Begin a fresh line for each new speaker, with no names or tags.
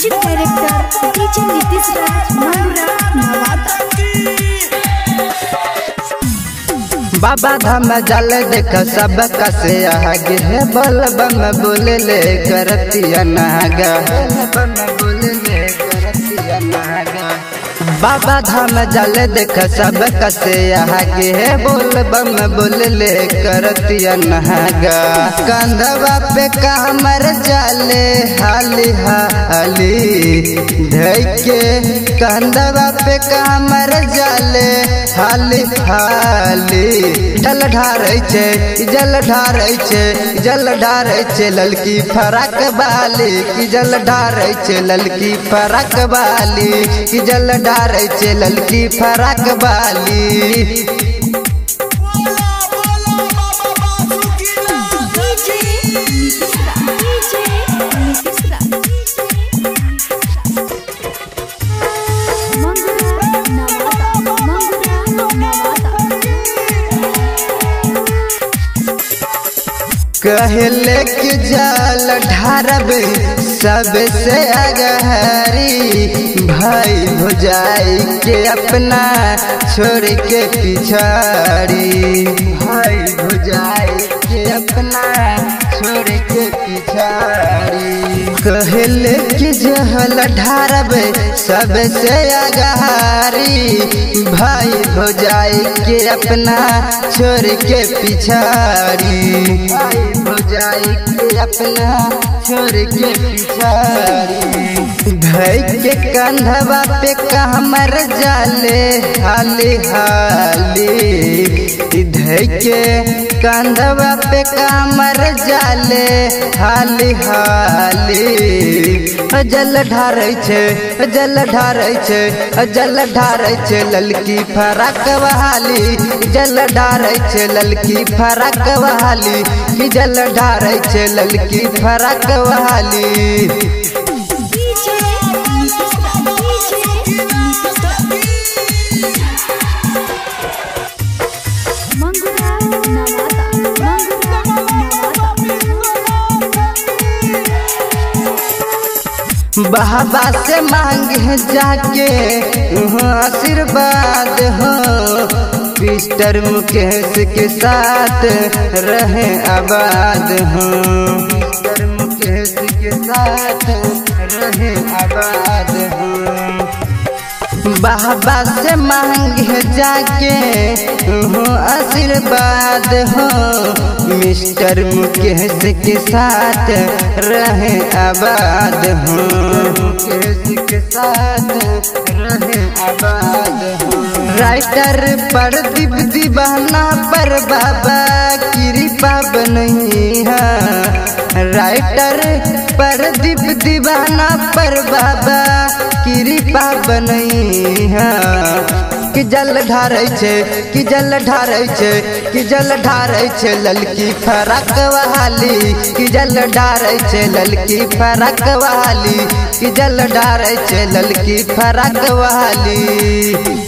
Music director DJ Nitish राज मंगुरा नवादा।
बाबा धाम जल देख सब कसे आगे है बल बम बोले ले करतिया नागा बम बोले ले करतिया नागा। बाबा धाम जल देख सब कसे आगे है बोल बम बोले ले करतिया नागा। कंधवा पे कामर जाले हाली हाली ढके कंधवा पे कामर जाले हाली हाली। जल ढारै छे जल ढारै छे जल ढारै छे ललकी फराक बाली की जल ढारै छे ललकी फराक बाली की जल ढारै छे ललकी फराक बाली। कहले कि जल ढारब सबसे अगहरी भाई भुजाई के अपना छोड़ के पिछाड़ी भाई भुजाई के अपना छोड़ के पिछाड़ी। कहले कि जल ढारब सबसे अगहरी भाई भुजाई के अपना छोड़ के पिछाड़ी भाई भुजाई के अपना छोड़ के पिछाड़ी। धई के कंधवा पे कामर जाले हाली हाली धई के कंधवा पे कामर जाले हाली हाली। जल ढारै छे जल ढारै छे जल ढारै छे ललकी फराक वाली जल ढारै छे ललकी फराक वाली की जल ढारै छे ललकी फराक वाली। बाबा से मांगे जाके आशीर्वाद हो मिस्टर मुकेश के साथ रहे आबाद हो मिस्टर मुकेश के साथ रहे आबाद हो। बाबा से मांगे जाके आशीर्वाद हो मिस्टर मुकेश के साथ रहे आबाद हो मुकेश के साथ रहे आबाद हो। राइटर प्रदीप दीवाना पर बाबा कृपा बनई है राइटर प्रदीप दीवाना पर बाबा कृपा बनई है कि जल ढारै छे कि जल ढारै छे कि जल ढारै छे ललकी फराक वाली कि जल ढारै छे ललकी फराक वाली कि जल ढारै छे ललकी फराक वाली।